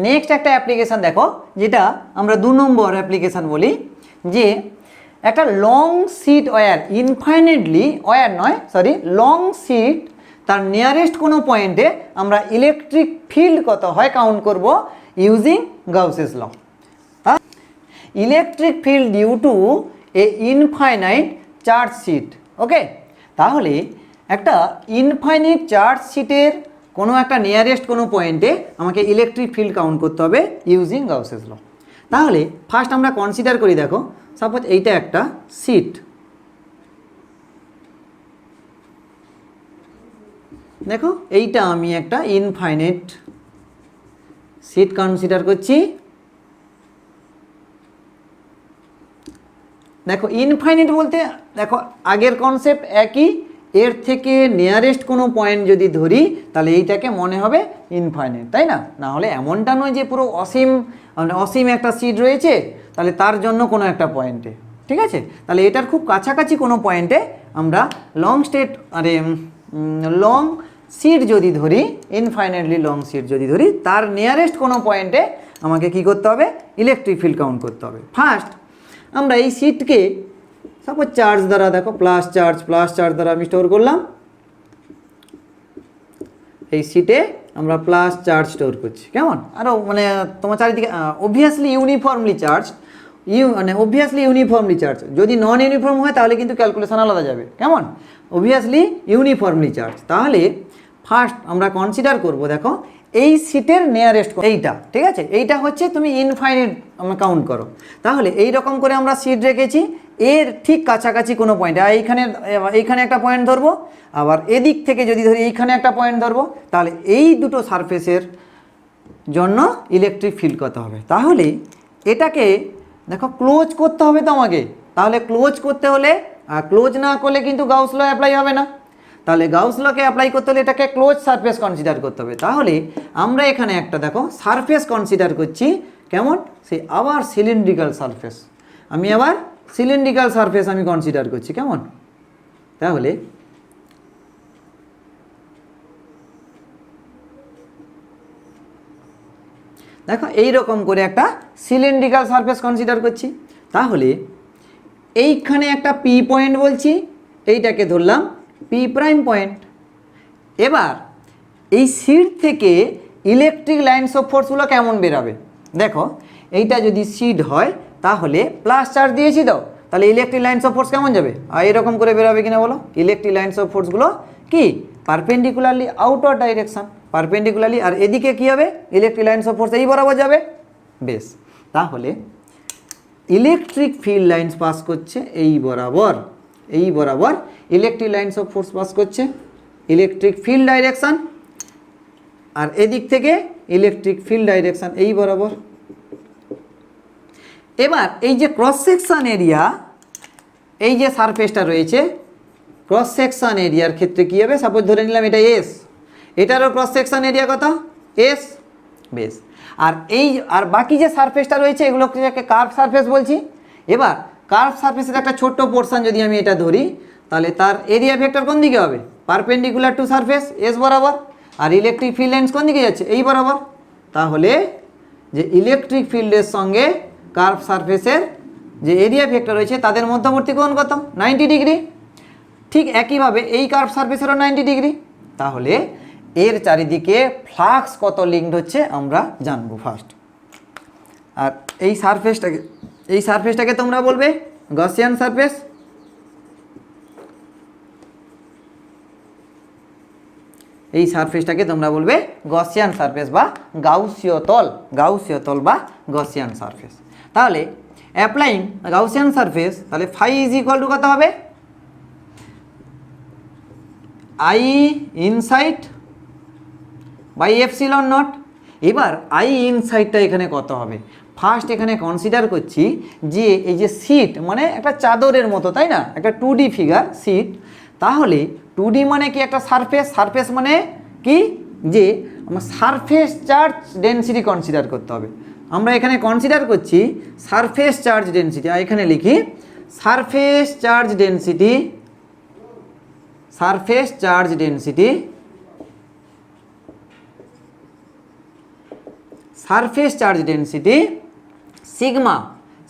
Next একটা application দেখো, যেটা আমরা 2 নম্বর অ্যাপ্লিকেশান বলি, যে একটা long sheet wire infinitely wire নয় সরি লং শিট, তার নিয়ারেস্ট কোনো পয়েন্টে আমরা ইলেকট্রিক ফিল্ড কত হয় কাউন্ট করব using Gauss's law. Electric field due to a infinite charge sheet. Okay, তাহলে একটা ইনফাইনাইট চার্জ শিটের কোনো একটা নিয়ারেস্ট কোনো পয়েন্টে আমাকে ইলেকট্রিক ফিল্ড কাউন্ট করতে হবে ইউজিং গাউসেস ল। তাহলে ফার্স্ট আমরা কনসিডার করি, দেখো সাপোজ এইটা একটা শিট, দেখো এইটা আমি একটা ইনফাইনাইট শিট কনসিডার করছি। দেখো ইনফাইনাইট বলতে দেখো আগের কনসেপ্ট একই, এর থেকে নিয়ারেস্ট কোনো পয়েন্ট যদি ধরি তাহলে এইটাকে মনে হবে ইনফাইনাইট, তাই না? না হলে এমনটা নয় যে পুরো অসীম, মানে অসীম একটা শিট রয়েছে তাহলে তার জন্য কোনো একটা পয়েন্টে, ঠিক আছে? তাহলে এটার খুব কাছাকাছি কোনো পয়েন্টে আমরা লং শিট যদি ধরি, ইনফাইনাইটলি লং শিট যদি ধরি, তার নিয়ারেস্ট কোনো পয়েন্টে আমাকে কি করতে হবে ইলেকট্রিক ফিল্ড কাউন্ট করতে হবে। ফার্স্ট আমরা এই শিটকে সাপোজ চার্জ দ্বারা, দেখো প্লাস চার্জ দ্বারা আমি স্টোর করলাম, এই শিটে আমরা প্লাস চার্জ স্টোর করছি। কেমন? আরও মানে তোমার চারিদিকে obviously uniformly charge, obviously uniformly charge. যদি নন ইউনিফর্ম হয় তাহলে কিন্তু ক্যালকুলেশন আলাদা যাবে। কেমন? Obviously uniformly charge. তাহলে ফার্স্ট আমরা কনসিডার করব, দেখো এই শিটের নিয়ারেস্ট এইটা, ঠিক আছে? এইটা হচ্ছে তুমি ইনফাইনাইট আমরা কাউন্ট করো। তাহলে এই রকম করে আমরা শিট রেখেছি, এর ঠিক কাছাকাছি কোনো পয়েন্ট, এইখানে একটা পয়েন্ট ধরবো, আবার এদিক থেকে যদি ধরি এইখানে একটা পয়েন্ট ধরবো, তাহলে এই দুটো সারফেসের জন্য ইলেকট্রিক ফিল্ড কত হবে। তাহলে এটাকে দেখো ক্লোজ করতে হবে তো আমাকে, তাহলে ক্লোজ করতে হলে ক্লোজ না করলে কিন্তু গাউস ল অ্যাপ্লাই হবে না। তাহলে গাউস লকে অ্যাপ্লাই করতে হলে এটাকে ক্লোজ সারফেস কনসিডার করতে হবে। তাহলে আমরা এখানে একটা দেখো সারফেস কনসিডার করছি, কেমন? সেই আবার সিলিন্ড্রিক্যাল সারফেস, আমি আবার সিলিন্ড্রিক্যাল সারফেস আমি কনসিডার করছি। কেমন? তাহলে দেখো এইরকম করে একটা সিলিন্ড্রিক্যাল সারফেস কনসিডার করছি। তাহলে এইখানে একটা পি পয়েন্ট বলছি, এইটাকে ধরলাম পি প্রাইম পয়েন্ট। এবার এই শিট থেকে ইলেকট্রিক লাইনস অফ ফোর্সগুলো কেমন বেরাবে দেখো, এইটা যদি শিট হয় তাহলে প্লাস চার্জ দিয়েছি তো, তাহলে ইলেকট্রিক লাইনস অফ ফোর্স কেমন যাবে? আর এরকম করে বেরাবে কিনা বলো? ইলেকট্রিক লাইনস অফ ফোর্সগুলো কি পারপেন্ডিকুলারলি আউটওয়ার্ড ডাইরেকশন, পারপেন্ডিকুলারলি, আর এদিকে কি হবে ইলেকট্রিক লাইনস অফ ফোর্স এই বরাবর যাবে। বেশ, তাহলে ইলেকট্রিক ফিল্ড লাইন্স পাস করছে এই বরাবর electric lines of force pass করছে ইলেকট্রিক ফিল্ড ডাইরেকশন, আর এদিক থেকে ইলেকট্রিক ফিল্ড ডাইরেকশন এই বরাবর। এবার এই যে ক্রস সেকশন এরিয়া, এই যে সারফেসটা রয়েছে ক্রস সেকশন এরিয়ার ক্ষেত্রে কী হবে? সাপোজ ধরে নিলাম এটা এস, এটারও ক্রস সেকশন এরিয়া কত? এস। বেশ, আর বাকি যে সারফেসটা রয়েছে এগুলোকে কার্ভ সারফেস বলছি। এবার কার্ভ সারফেসের একটা ছোট্ট পোর্শন যদি আমি এটা ধরি, তাহলে তার এরিয়া ভেক্টর কোন দিকে হবে? পারপেন্ডিকুলার টু সারফেস এস বরাবর, আর ইলেকট্রিক ফিল্ড লাইন্স কোন দিকে যাচ্ছে? এই বরাবর। তাহলে যে ইলেকট্রিক ফিল্ডের সঙ্গে কার্ভ সারফেসের যে এরিয়া ভেক্টর রয়েছে তাদের মধ্যবর্তী কোণ কত? 90 ডিগ্রি। ঠিক একইভাবে এই কার্ভ সারফেসেরও 90 ডিগ্রি। তাহলে এর চারিদিকে ফ্লাক্স কত লিঙ্কড হচ্ছে আমরা জানবো ফার্স্ট। আর এই সারফেসটাকে তোমরা বলবে গসিয়ান সারফেস। এই সারফেসটাকে তোমরা বলবে গসিয়ান সারফেস বা গাউসীয় তল বা গসিয়ান সারফেস। তাহলে অ্যাপ্লাইং গাউসিয়ান সারফেস, তাহলে ফাই ইজ ইকুয়াল টু কত হবে? I inside by epsilon naught. এবার আই ইনসাইডটা এখানে কত হবে? ফার্স্ট এখানে কনসিডার করছি যে এই যে সিট মানে একটা চাদরের মতো, তাই না? একটা 2D ফিগার সিট। তাহলে 2D মানে কি? একটা সারফেস মানে কি? যে আমার সারফেস চার্জ ডেনসিটি কনসিডার করতে হবে। আমরা এখানে কনসিডার করছি সারফেস চার্জ ডেনসিটি, আর এখানে লিখি surface charge density surface charge density sigma,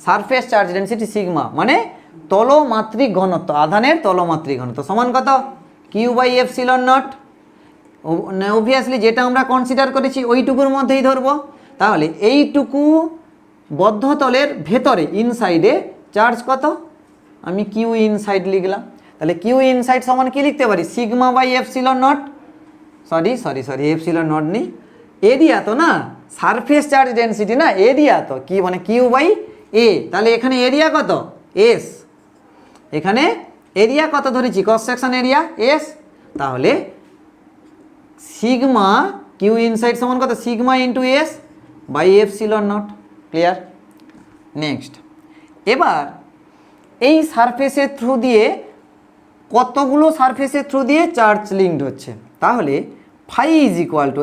surface charge density sigma মানে তলমাত্রিক ঘনত্ব, আধানের তলমাত্রিক ঘনত্ব সমান কত? Q by epsilon naught. Obviously যেটা আমরা কনসিডার করেছি ওইটুকুর মধ্যেই ধরবো। তাহলে এইটুকু বদ্ধতলের ভেতরে ইনসাইডে চার্জ কত? আমি কিউ ইনসাইড লিখলাম। তাহলে কিউ ইনসাইড সমান কি লিখতে পারি? Sigma by epsilon naught, sorry epsilon naught নেই, এরিয়া তো না, সারফেস চার্জ ডেনসিটি না, এরিয়া তো কি মানে কিউ বাই এ। তাহলে এখানে এরিয়া কত? এস। এখানে এরিয়া কত ধরেছি? Cross section area S. তাহলে সিগমা কিউ ইনসাইড সমান কত? Sigma into S by epsilon naught. Clear? Next, এবার এই সারফেসের থ্রু দিয়ে কতগুলো সারফেসের থ্রু দিয়ে চার্জ লিঙ্কড হচ্ছে। তাহলে phi is equal to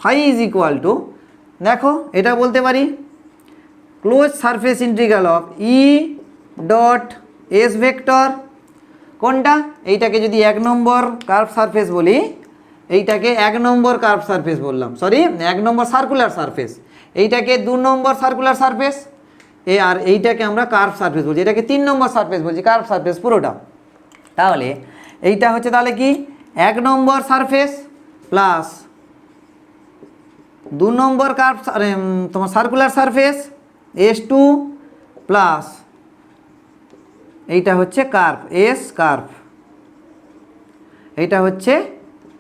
phi is equal to দেখো এটা বলতে পারি close surface integral of E dot S vector. কোনটা? এইটাকে যদি 1 নম্বর কার্ভ সারফেস বলি, এইটাকে 1 নম্বর কার্ভ সারফেস বললাম, 1 নম্বর সার্কুলার সারফেস, এইটাকে 2 নম্বর সার্কুলার সারফেস, আর এইটাকে আমরা কার্ভ সারফেস বলছি, এটাকে 3 নম্বর সারফেস বলছি, কার্ভ সারফেস পুরোটা। তাহলে এইটা হচ্ছে তাহলে কি 1 নম্বর সারফেস প্লাস 2 নম্বর কার্ভ তোমার সার্কুলার সারফেস S2 প্লাস এইটা হচ্ছে কার্ভ এস কার্ভ, এইটা হচ্ছে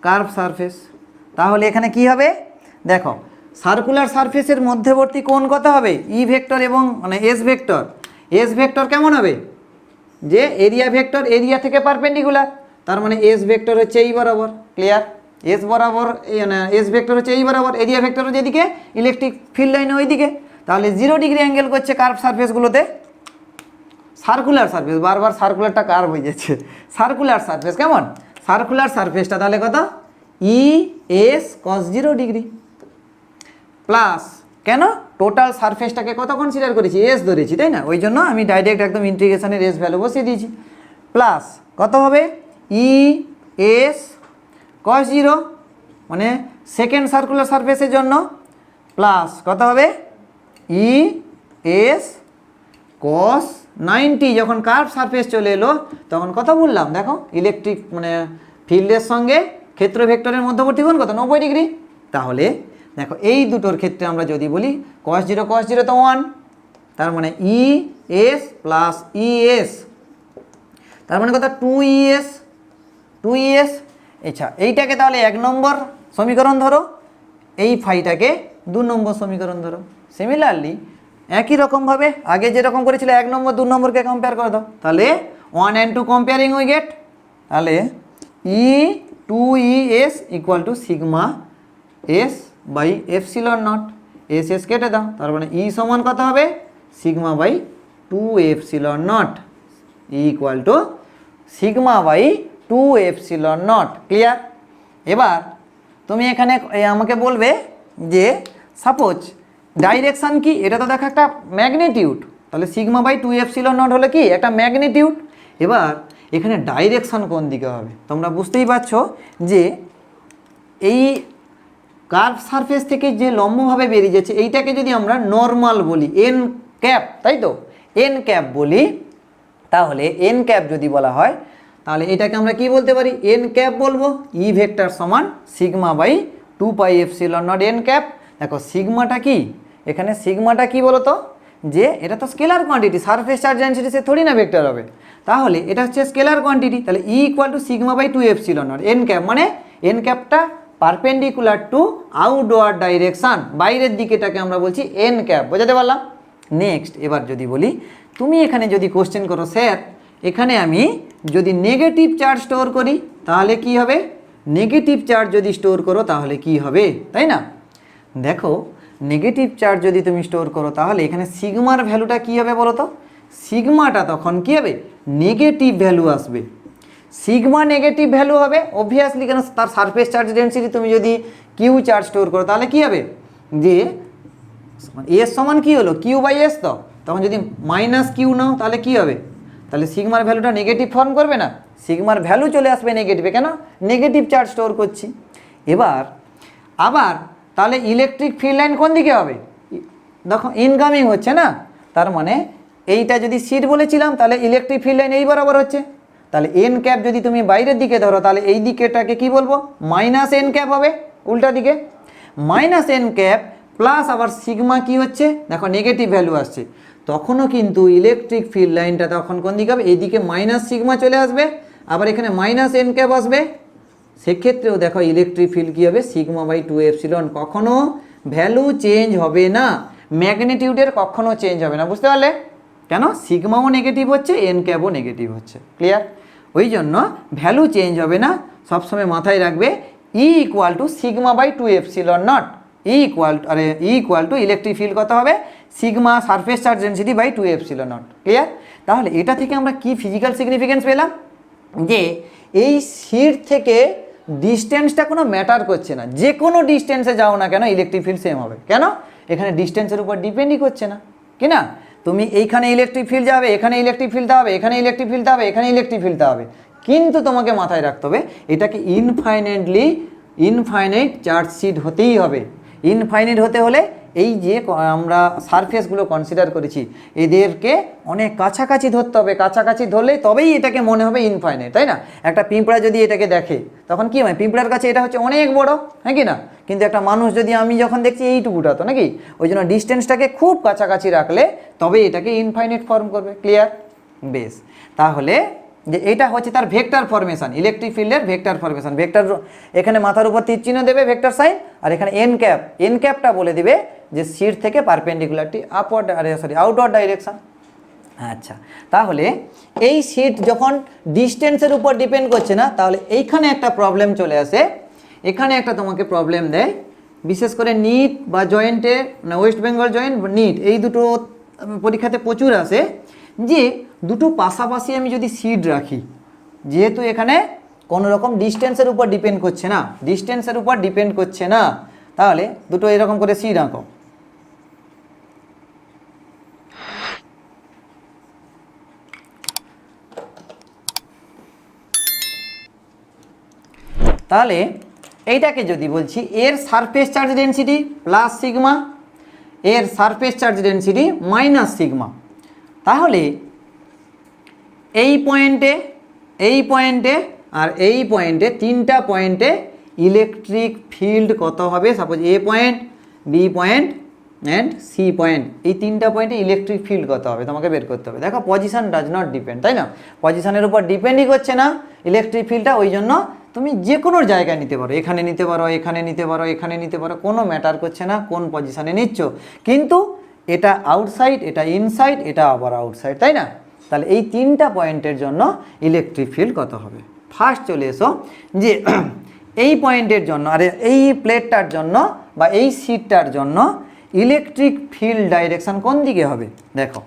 কার্ভ সারফেস। তাহলে এখানে কি হবে দেখো, সার্কুলার সারফেসের মধ্যবর্তী কোণ কত হবে? ই ভেক্টর এবং মানে এস ভেক্টর। এস ভেক্টর কেমন হবে? যে এরিয়া ভেক্টর এরিয়া থেকে পারপেন্ডিকুলার, তার মানে এস ভেক্টর হচ্ছে এই বরাবর। ক্লিয়ার? এস বরাবর এস ভেক্টর হচ্ছে এই বরাবর, এরিয়া ভেক্টর যেদিকে, ইলেকট্রিক ফিল্ড লাইনে ওইদিকে। তাহলে 0 ডিগ্রি অ্যাঙ্গেল করছে কার্ভ সারফেসগুলোতে। সার্কুলার সারফেস, বারবার সার্কুলারটা কার্ভ হয়ে যাচ্ছে, সার্কুলার সারফেস কেমন? সার্কুলার সারফেসটা তাহলে কত? ই এস কস 0 ডিগ্রি প্লাস, কেন টোটাল সারফেসটাকে কত কনসিডার করেছি? এস ধরেছি, তাই না? ওই জন্য আমি ডাইরেক্ট একদম ইন্টিগ্রেশনের এস ভ্যালু বসিয়ে দিয়েছি। প্লাস কত হবে? ই এস কস 0 মানে সেকেন্ড সার্কুলার সারফেসের জন্য, প্লাস কত হবে? ই এস কস 90। যখন কার্ভ সারফেস চলে এলো তখন কত বললাম দেখো, ইলেকট্রিক মানে ফিল্ডের সঙ্গে ক্ষেত্র ভেক্টরের মধ্যবর্তী কোণ কত? 90 ডিগ্রি। তাহলে দেখো এই দুটোর ক্ষেত্রে আমরা যদি বলি cos 0 তো 1, তার মানে E S plus E S, তার মানে কত? 2es। আচ্ছা, এইটাকে তাহলে 1 নম্বর সমীকরণ ধরো, এই ফাইটাকে 2 নম্বর সমীকরণ ধরো। সিমিলারলি একই রকমভাবে আগে যেরকম করেছিল 1 নম্বর 2 নম্বরকে কম্পেয়ার করে দাও, তাহলে 1 and 2 কম্পেয়ারিং উই গেট, তাহলে E 2es equal to sigma S by epsilon naught, S S কেটে দাও, তার মানে ই সমান কত হবে? Sigma by 2 epsilon naught, E equal to sigma by 2 epsilon naught. Clear? এবার তুমি এখানে আমাকে বলবে যে সাপোজ ডাইরেকশান কি, এটা তো দেখো একটা ম্যাগনিটিউড, তাহলে সিগমা বাই 2 এপসিলন নট হলো কি একটা ম্যাগনিটিউড। এবার এখানে ডাইরেকশান কোন দিকে হবে? তোমরা বুঝতেই পারছো যে এই কার্ভ সারফেস থেকে যে লম্বভাবে বেরিয়ে যাচ্ছে এইটাকে যদি আমরা নর্মাল বলি, এন ক্যাপ, তাই তো এন ক্যাপ বলি, তাহলে এন ক্যাপ যদি বলা হয় তাহলে এটাকে আমরা কি বলতে পারি? এন ক্যাপ বলবো। ই ভেক্টর সমান sigma by 2 pi epsilon naught N cap. দেখো সিগমাটা কি, এখানে সিগমাটা কি বলো তো, যে এটা তো scalar quantity, surface charge density সে থোড়ি না ভেক্টর হবে, তাহলে এটা হচ্ছে স্কেলার কোয়ান্টিটি, তাহলে E equal to sigma by 2 epsilon naught N cap, মানে এন ক্যাপটা পারপেন্ডিকুলার টু আউটওয়ার্ড ডাইরেকশান, বাইরের দিকেটাকে আমরা বলছি এন ক্যাপ। বোঝাতে পারলাম? নেক্সট, এবার যদি বলি তুমি এখানে যদি কোশ্চেন করো স্যার এখানে আমি যদি নেগেটিভ চার্জ স্টোর করি তাহলে কি হবে? নেগেটিভ চার্জ যদি স্টোর করো তাহলে কি হবে, তাই না? দেখো নেগেটিভ চার্জ যদি তুমি স্টোর করো তাহলে এখানে সিগমার ভ্যালুটা কী হবে বলো তো? সিগমাটা তখন কী হবে? নেগেটিভ ভ্যালু আসবে। সিগমা নেগেটিভ ভ্যালু হবে অবভিয়াসলি, কেন তার সারফেস চার্জ ডেনসিটি তুমি যদি কিউ চার্জ স্টোর করো তাহলে কী হবে? যে এস সমান কী হলো? কিউ বাই এস, তো তখন যদি মাইনাস কিউ নাও তাহলে কী হবে? তাহলে সিগমার ভ্যালুটা নেগেটিভ ফর্ম করবে না, সিগমার ভ্যালু চলে আসবে নেগেটিভে, কেন নেগেটিভ চার্জ স্টোর করছি। এবার আবার তাহলে ইলেকট্রিক ফিল্ড লাইন কোন দিকে হবে? দেখো ইনকামিং হচ্ছে না, তার মানে এইটা যদি সিট বলেছিলাম তাহলে ইলেকট্রিক ফিল্ড লাইন এই বরাবর হচ্ছে। তাহলে এন ক্যাপ যদি তুমি বাইরের দিকে ধরো তাহলে এই দিকেটাকে কি বলবো? মাইনাস এন ক্যাপ হবে, উল্টা দিকে মাইনাস এন ক্যাপ প্লাস আবার সিগমা কি হচ্ছে দেখো নেগেটিভ ভ্যালু আসছে, তখনও কিন্তু ইলেকট্রিক ফিল্ড লাইনটা তখন কোন দিকে হবে? এইদিকে মাইনাস সিগমা চলে আসবে, আবার এখানে মাইনাস এন ক্যাপ আসবে, সেক্ষেত্রেও দেখো ইলেকট্রিক ফিল্ড কী হবে? Sigma by 2 epsilon. কখনও ভ্যালু চেঞ্জ হবে না, ম্যাগনিটিউডের কখনও চেঞ্জ হবে না, বুঝতে পারলে? কেন? সিগমাও নেগেটিভ হচ্ছে, এন ক্যাপও নেগেটিভ হচ্ছে, ক্লিয়ার? ওই জন্য ভ্যালু চেঞ্জ হবে না, সবসময় মাথায় রাখবে E equal to sigma by 2 epsilon naught. E equal to electric field কত হবে? Sigma surface charge density by 2 epsilon naught, clear? তাহলে এটা থেকে আমরা কি ফিজিক্যাল সিগনিফিকেন্স পেলাম? যে এই সিট থেকে ডিস্টেন্সটা কোনো ম্যাটার করছে না, যে কোনো ডিস্টেন্সে যাও না কেন ইলেকট্রিক ফিল্ড সেম হবে। কেন? এখানে ডিস্টেন্সের উপর ডিপেন্ডই করছে না, কি না? তুমি এইখানে ইলেকট্রিক ফিল্ড যাবে, এখানে ইলেকট্রিক ফিল্ড হবে, এখানে ইলেকট্রিক ফিল্ড হবে, এখানে ইলেকট্রিক ফিল্ড হবে, কিন্তু তোমাকে মাথায় রাখতে হবে এটাকে ইনফাইনাইট চার্জ সিট হতেই হবে। ইনফাইনাইট হতে হলে এই যে আমরা সারফেসগুলো কনসিডার করেছি এদেরকে অনেক কাছাকাছি ধরতে হবে, কাছাকাছি ধরলেই তবেই এটাকে মনে হবে ইনফাইনাইট, তাই না? একটা পিঁপড়া যদি এটাকে দেখে তখন কি হয়? পিঁপড়ার কাছে এটা হচ্ছে অনেক বড়, হ্যাঁ কি না? কিন্তু একটা মানুষ যদি আমি যখন দেখছি এইটুকুটা, তো নাকি? ওই জন্য ডিস্টেন্সটাকে খুব কাছাকাছি রাখলে তবেই এটাকে ইনফাইনাইট ফর্ম করবে, ক্লিয়ার? বেশ, তাহলে যে এটা হচ্ছে তার ভেক্টর ফরমেশন, ইলেকট্রিক ফিল্ডের ভেক্টর ফরমেশন। ভেক্টর এখানে মাথার উপর তীর চিহ্ন দেবে ভেক্টর সাইন, আর এখানে এন ক্যাপটা বলে দিবে যে সিট থেকে পারপেন্ডিকুলারটি আউটওয়ার্ড ডাইরেকশন। আচ্ছা, তাহলে এই সিট যখন ডিস্টেন্সের উপর ডিপেন্ড করছে না, তাহলে এইখানে একটা প্রবলেম চলে আসে, এখানে একটা তোমাকে প্রবলেম দেয়, বিশেষ করে নিট বা জয়েন্টে, ওয়েস্ট বেঙ্গল জয়েন্ট নিট, এই দুটো পরীক্ষাতে প্রচুর আসে, যে দুটো পাশাপাশি আমি যদি সিট রাখি, যেহেতু এখানে কোনো রকম ডিস্টেন্সের উপর ডিপেন্ড করছে না, ডিস্টেন্সের উপর ডিপেন্ড করছে না, তাহলে দুটো এরকম করে সিট আঁকো। তাহলে এইটাকে যদি বলছি এর surface charge density plus sigma, এর surface charge density minus sigma, তাহলে এই পয়েন্টে আর এই পয়েন্টে, তিনটা পয়েন্টে ইলেকট্রিক ফিল্ড কত হবে? Suppose A point, B point and C point, এই তিনটা পয়েন্টে ইলেকট্রিক ফিল্ড কত হবে তোমাকে বের করতে হবে। দেখো পজিশন ডাজ নট ডিপেন্ড, তাই না? পজিশনের উপর ডিপেন্ডই করছে না ইলেকট্রিক ফিল্ডটা, ওই জন্য তুমি যে কোনো জায়গায় নিতে পারো, এখানে নিতে পারো, এখানে নিতে পারো, এখানে নিতে পারো, কোনো ম্যাটার করছে না কোন পজিশনে নিচ্ছ, কিন্তু এটা আউটসাইড, এটা ইনসাইড, এটা আবার আউটসাইড, তাই না? তাহলে এই তিনটা পয়েন্টের জন্য ইলেকট্রিক ফিল্ড কত হবে? ফার্স্ট চলে এসো যে এই পয়েন্টের জন্য, আরে এই প্লেটটার জন্য বা এই সিটটার জন্য ইলেকট্রিক ফিল্ড ডাইরেকশান কোন দিকে হবে? দেখো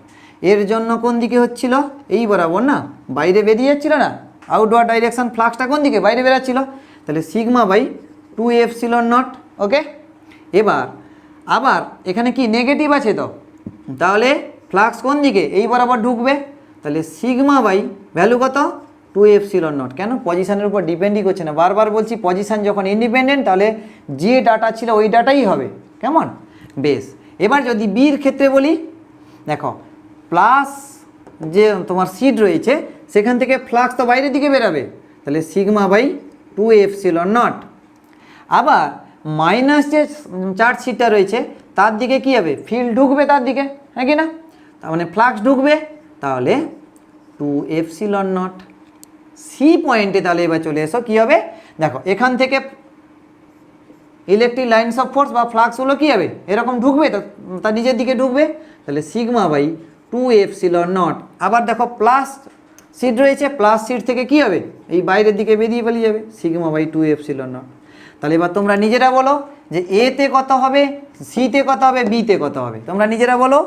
এর জন্য কোন দিকে হচ্ছিল? এই বরাবর না, বাইরে বেরিয়ে যাচ্ছিল না, আউটওয়ার্ড ডাইরেকশান, ফ্লাক্সটা কোন দিকে? বাইরে বেরাচ্ছিল, তাহলে সিগমা বাই 2 এপসিলন নট, ওকে? এবার আবার এখানে কি নেগেটিভ আছে, তো তাহলে ফ্লাক্স কোন দিকে? এই বরাবর ঢুকবে, তাহলে সিগমা বাই ভ্যালু কত? 2 এপসিলন নট। কেন? পজিশনের উপর ডিপেন্ডই করছে না, বারবার বলছি পজিশন যখন ইন্ডিপেন্ডেন্ট তাহলে যে ডাটা ছিল ওই ডাটাই হবে, কেমন? বেশ, এবার যদি বির ক্ষেত্রে বলি, দেখো প্লাস যে তোমার সিট রয়েছে সেখান থেকে ফ্লাক্স তো বাইরের দিকে বেরাবে, তাহলে সিগমা বাই 2 এপসিলন নট। আবার মাইনাস যে চার্জ সিটটা রয়েছে তার দিকে কি হবে? ফিল্ড ঢুকবে তার দিকে, হ্যাঁ কি না? তার মানে ফ্লাক্স ঢুকবে, তাহলে 2 এপসিলন নট। সি পয়েন্টে তাহলে এবার চলে এসো, কী হবে? দেখো এখান থেকে ইলেকট্রিক লাইনস অফ ফোর্স বা ফ্লাক্সগুলো কী হবে? এরকম ঢুকবে, তো তার নিজের দিকে ঢুকবে, তাহলে সিগমা বাই 2 এপসিলন নট। আবার দেখো প্লাস সিট রয়েছে, প্লাস সিট থেকে কী হবে? এই বাইরের দিকে বেরিয়ে পালিয়ে যাবে, সিগমা বাই 2 এপসিলন নট। তাহলে এবার তোমরা নিজেরা বলো যে এতে কত হবে, সিতে কত হবে, বিতে কত হবে, তোমরা নিজেরা বলো।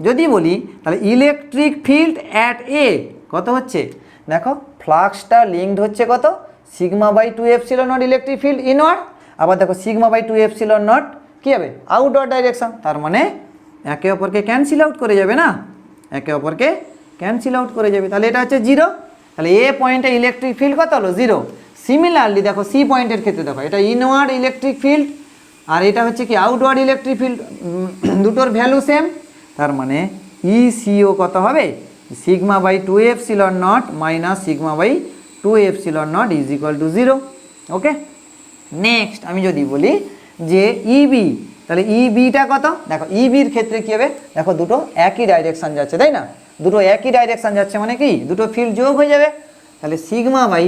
যদি বলি তাহলে ইলেকট্রিক ফিল্ড অ্যাট এ কত হচ্ছে? দেখো ফ্লাক্সটা লিঙ্কড হচ্ছে কত? Sigma by 2 epsilon naught electric field inward, আবার দেখো সিগমা বাই 2 এপসিলন নট কী হবে? Outward direction. তার মানে একে অপরকে ক্যান্সেল আউট করে যাবে না, একে অপরকে ক্যান্সেল আউট করে যাবে, তাহলে এটা হচ্ছে 0। তাহলে এ পয়েন্টে ইলেকট্রিক ফিল্ড কত হলো? 0। সিমিলারলি দেখো সি পয়েন্টের ক্ষেত্রে দেখো এটা ইনওয়ার্ড ইলেকট্রিক ফিল্ড আর এটা হচ্ছে কি আউটওয়ার্ড ইলেকট্রিক ফিল্ড, দুটোর ভ্যালু সেম, তার মানে ইসিও কত হবে sigma by 2 epsilon naught minus sigma by 2 epsilon naught is equal to 0। Okay, next আমি যদি বলি যে ইবি, তাহলে ইবিটা কত? দেখো ইবির ক্ষেত্রে কী হবে, দেখো দুটো একই ডাইরেকশান যাচ্ছে, তাই না? দুটো একই ডাইরেকশান যাচ্ছে মানে কি দুটো ফিল্ড যোগ হয়ে যাবে, তাহলে sigma by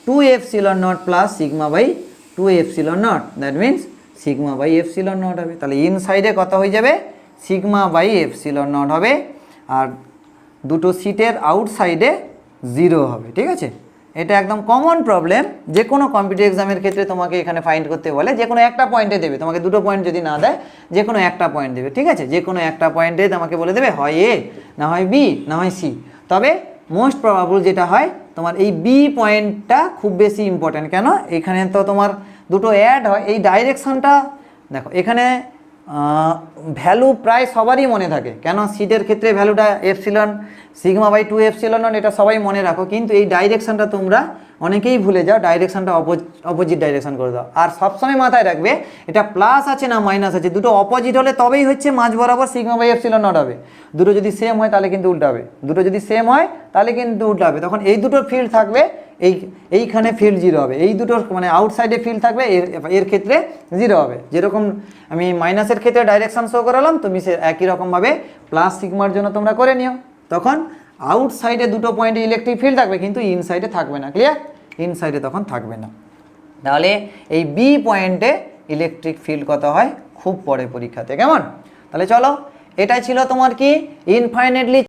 2 epsilon naught plus sigma by 2 epsilon naught, that means sigma by epsilon naught হবে। তাহলে ইনসাইডে কত হয়ে যাবে সিগমা বাই এপসিলন নট হবে, আর দুটো সিটের আউটসাইডে 0 হবে। ঠিক আছে, এটা একদম কমন প্রবলেম, যে কোনো কম্পিটিটিভ এক্সামের ক্ষেত্রে তোমাকে এখানে ফাইন্ড করতে বলে যে কোনো একটা পয়েন্টে দেবে, তোমাকে দুটো পয়েন্ট যদি না দেয় যে কোনো একটা পয়েন্ট দেবে। ঠিক আছে, যে কোনো একটা পয়েন্টে তোমাকে বলে দেবে হয় এ, না হয় বি, না হয় সি। তবে মোস্ট প্রবাবল যেটা হয় তোমার এই বি পয়েন্টটা খুব বেশি ইম্পর্ট্যান্ট। কেন? এখানে তো তোমার দুটো অ্যাড হয়, এই ডাইরেকশানটা দেখো এখানে ভ্যালু প্রায় সবারই মনে থাকে। কেন? সিটের ক্ষেত্রে ভ্যালুটা epsilon sigma by 2 epsilon naught, এটা সবাই মনে রাখো, কিন্তু এই ডাইরেকশানটা তোমরা অনেকেই ভুলে যাও, ডাইরেকশানটা অপোজিট ডাইরেকশান করে দাও। আর সবসময় মাথায় রাখবে এটা প্লাস আছে না মাইনাস আছে, দুটো অপোজিট হলে তবেই হচ্ছে মাঝ বরাবর সিগমা বাই এপসিলন নট হবে। দুটো যদি সেম হয় তাহলে কিন্তু উল্টাবে, দুটো যদি সেম হয় তাহলে কিন্তু উল্টাবে, তখন এই দুটোর ফিল্ড থাকবে এইখানে ফিল্ড 0 হবে, এই দুটোর মানে আউটসাইডে ফিল্ড থাকবে, এর ক্ষেত্রে 0 হবে। যেরকম আমি মাইনাসের ক্ষেত্রে ডাইরেকশান শো করালাম, তুমি সে একই রকমভাবে প্লাস সিগমার জন্য তোমরা করে নিও, তখন আউটসাইডে দুটো পয়েন্টে ইলেকট্রিক ফিল্ড থাকবে কিন্তু ইনসাইডে থাকবে না। ক্লিয়ার? ইনসাইডে তখন থাকবে না। তাহলে এই বি পয়েন্টে ইলেকট্রিক ফিল্ড কত হয় খুব পরে পরীক্ষাতে। কেমন? তাহলে চলো, এটাই ছিল তোমার কি ইনফাইনাইটলি